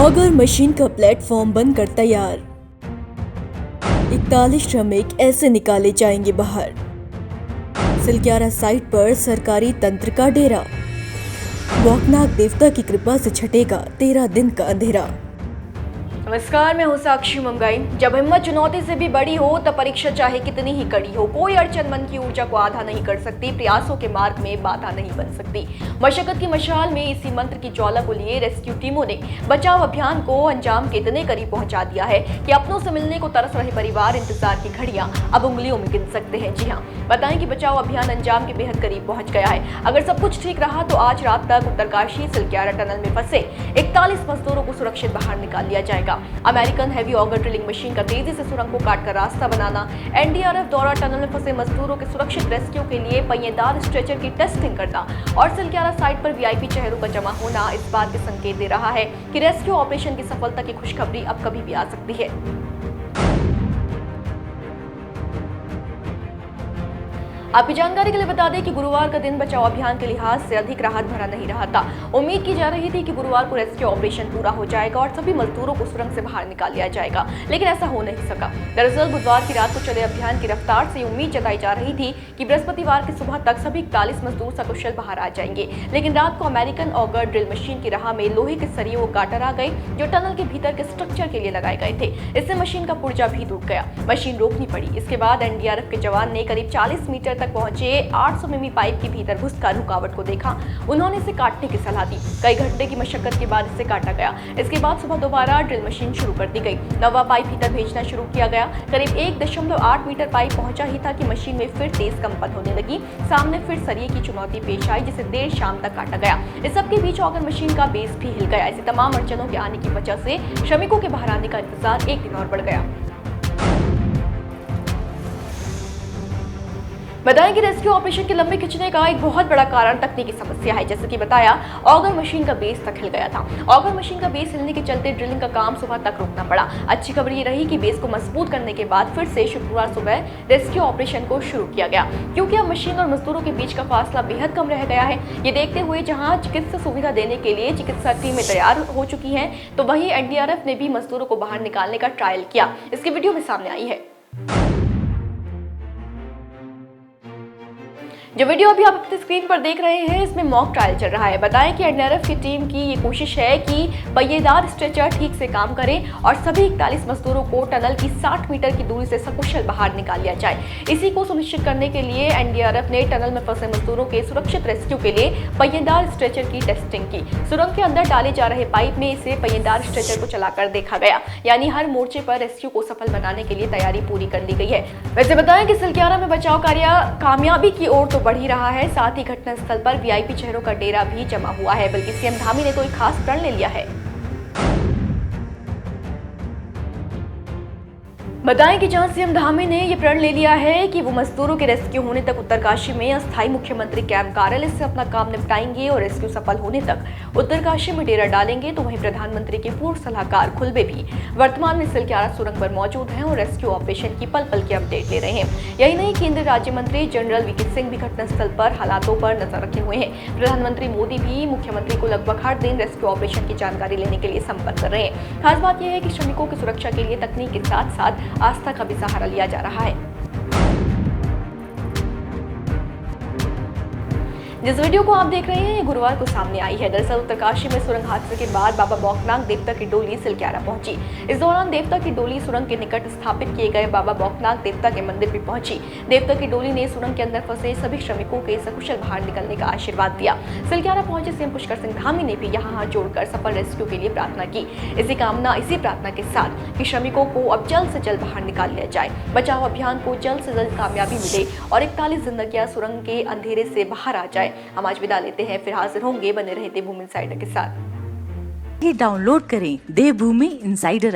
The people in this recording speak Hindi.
ऑगर मशीन का प्लेटफॉर्म बनकर तैयार। 41 श्रमिक ऐसे निकाले जाएंगे बाहर। सिलक्यारा साइट पर सरकारी तंत्र का डेरा। वॉकनाग देवता की कृपा से छटेगा 13 दिन का अंधेरा। नमस्कार, मैं हूं साक्षी मंगाई। जब हिम्मत चुनौती से भी बड़ी हो तब परीक्षा चाहे कितनी ही कड़ी हो, कोई अड़चन मन की ऊर्जा को आधा नहीं कर सकती, प्रयासों के मार्ग में बाधा नहीं बन सकती। मशक्कत की मशाल में इसी मंत्र की ज्वाला को लिए रेस्क्यू टीमों ने बचाव अभियान को अंजाम के इतने करीब पहुंचा दिया है कि अपनों से मिलने को तरस रहे परिवार इंतजार की घड़ियां अब उंगलियों में गिन सकते हैं। जी हाँ, बताएं कि बचाव अभियान अंजाम के बेहद करीब पहुंच गया है। अगर सब कुछ ठीक रहा तो आज रात तक उत्तरकाशी सिलक्यारा टनल में फंसे 41 मजदूरों को सुरक्षित बाहर निकाल लिया जाएगा। American heavy auger drilling machine का तेजी से सुरंग को काटकर रास्ता बनाना, एनडीआरएफ द्वारा टनल में फंसे मजदूरों के सुरक्षित रेस्क्यू के लिए पहिएदार स्ट्रेचर की टेस्टिंग करना और सिलक्यारा साइट पर वीआईपी चेहरों का जमा होना इस बात के संकेत दे रहा है कि रेस्क्यू ऑपरेशन की सफलता की खुशखबरी अब कभी भी आ सकती है। आपकी जानकारी के लिए बता दें कि गुरुवार का दिन बचाव अभियान के लिहाज से अधिक राहत भरा नहीं रहा था। उम्मीद की जा रही थी कि गुरुवार को रेस्क्यू ऑपरेशन पूरा हो जाएगा और सभी मजदूरों को सुरंग से बाहर निकाल लिया जाएगा, लेकिन ऐसा हो नहीं सका। दरअसल बुधवार की रात को चले अभियान की रफ्तार से उम्मीद जताई जा रही थी कि बृहस्पतिवार की सुबह तक सभी 41 मजदूर सकुशल बाहर आ जाएंगे, लेकिन रात को अमेरिकन ऑगर ड्रिल मशीन की राह में लोहे के सरिये व गाटर आ गए जो टनल के भीतर के स्ट्रक्चर के लिए लगाए गए थे। इससे मशीन का पुर्जा भी टूट गया, मशीन रोकनी पड़ी। इसके बाद एनडीआरएफ के जवान ने करीब 40 मीटर तक पहुंचे 800 मिमी पाइप के भीतर घुसकर रुकावट को देखा। उन्होंने इसे काटने की सलाह दी। कई घंटे की मशक्कत के बाद इसे काटा गया। इसके बाद सुबह दोबारा ड्रिल मशीन शुरू कर दी गई। नवा पाइप भीतर भेजना शुरू किया गया। करीब 1.8 मीटर पाइप पहुंचा ही था कि मशीन में फिर तेज कंपन होने लगी। सामने फिर सरिये की चुनौती पेश आई, जिसे देर शाम तक काटा गया। इस सबके बीच ऑगर मशीन का बेस भी हिल गया। ऐसी तमाम अड़चनों के आने की वजह से श्रमिकों के बाहर आने का इंतजार एक दिन और बढ़ गया। बताएं कि रेस्क्यू ऑपरेशन के लंबे खिंचने का एक बहुत बड़ा कारण तकनीकी समस्या है। जैसे कि बताया, ऑगर मशीन का बेस तक हिल गया था। ऑगर मशीन का बेस हिलने के चलते ड्रिलिंग का काम सुबह तक रोकना पड़ा। अच्छी खबर ये रही कि बेस को मजबूत करने के बाद फिर से शुक्रवार सुबह रेस्क्यू ऑपरेशन को शुरू किया गया, क्योंकि अब मशीन और मजदूरों के बीच का फासला बेहद कम रह गया है। ये देखते हुए जहां चिकित्सा सुविधा देने के लिए चिकित्सा टीमें तैयार हो चुकी हैं, तो वहीं एनडीआरएफ ने भी मजदूरों को बाहर निकालने का ट्रायल किया। इसकी वीडियो भी सामने आई है। जो वीडियो अभी आप अपनी स्क्रीन पर देख रहे हैं, इसमें मॉक ट्रायल चल रहा है। बताएं कि एनडीआरएफ की टीम की ये कोशिश है कि पहिएदार स्ट्रेचर ठीक से काम करें और सभी 41 मजदूरों को टनल की 60 मीटर की दूरी से सकुशल बाहर निकाल लिया जाए। इसी को सुनिश्चित करने के लिए एनडीआरएफ ने टनल में फंसे मजदूरों के सुरक्षित रेस्क्यू के लिए पहिएदार स्ट्रेचर की टेस्टिंग की। सुरंग के अंदर डाले जा रहे पाइप में इसे पहिएदार स्ट्रेचर को चलाकर देखा गया, यानी हर मोर्चे पर रेस्क्यू को सफल बनाने के लिए तैयारी पूरी कर ली गई है। वैसे बताएं कि सिलक्यारा में बचाव कार्य कामयाबी की ओर तो बढ़ ही रहा है, साथ ही घटनास्थल पर वीआईपी चेहरों का डेरा भी जमा हुआ है, बल्कि सीएम धामी ने तो एक खास प्रण ले लिया है। बताएं कि जहां सीएम धामी ने यह प्रण ले लिया है कि वो मजदूरों के रेस्क्यू होने तक उत्तरकाशी में अस्थायी मुख्यमंत्री कैंप कार्यालय से अपना काम निपटाएंगे और रेस्क्यू सफल होने तक उत्तरकाशी में डेरा डालेंगे, तो वहीं प्रधानमंत्री के पूर्व सलाहकार खुलबे भी वर्तमान में सिलक्यारा सुरंग पर मौजूद हैं और रेस्क्यू ऑपरेशन की पल पल की अपडेट ले रहे हैं। यही नहीं, केंद्रीय राज्य मंत्री जनरल वीके सिंह भी घटनास्थल पर हालातों पर नजर रखे हुए हैं। प्रधानमंत्री मोदी भी मुख्यमंत्री को लगभग हर दिन रेस्क्यू ऑपरेशन की जानकारी लेने के लिए संपर्क कर रहे हैं। खास बात यह है कि श्रमिकों की सुरक्षा के लिए तकनीक के साथ साथ आस्था का भी सहारा लिया जा रहा है। जिस वीडियो को आप देख रहे हैं, ये गुरुवार को सामने आई है। दरअसल उत्तरकाशी में सुरंग हादसे के बाद बाबा बौखनाग देवता की डोली सिलक्यारा पहुंची। इस दौरान देवता की डोली सुरंग के निकट स्थापित किए गए बाबा बौखनाग देवता के मंदिर भी पहुंची। देवता की डोली ने सुरंग के अंदर फंसे सभी श्रमिकों के सकुशल बाहर निकलने का आशीर्वाद दिया। सिलक्यारा पहुंचे सीएम पुष्कर सिंह धामी ने भी यहाँ हाथ जोड़कर सफल रेस्क्यू के लिए प्रार्थना की। इसी प्रार्थना के साथ कि श्रमिकों को अब जल्द से जल्द बाहर निकाल लिया जाए, बचाव अभियान को जल्द से जल्द कामयाबी मिले और 41 जिंदगियां सुरंग के अंधेरे से बाहर आ जाए। हम आज विदा लेते हैं, फिर हाजिर होंगे। बने रहे देवभूमि इनसाइडर के साथ। डाउनलोड करें देवभूमि इनसाइडर।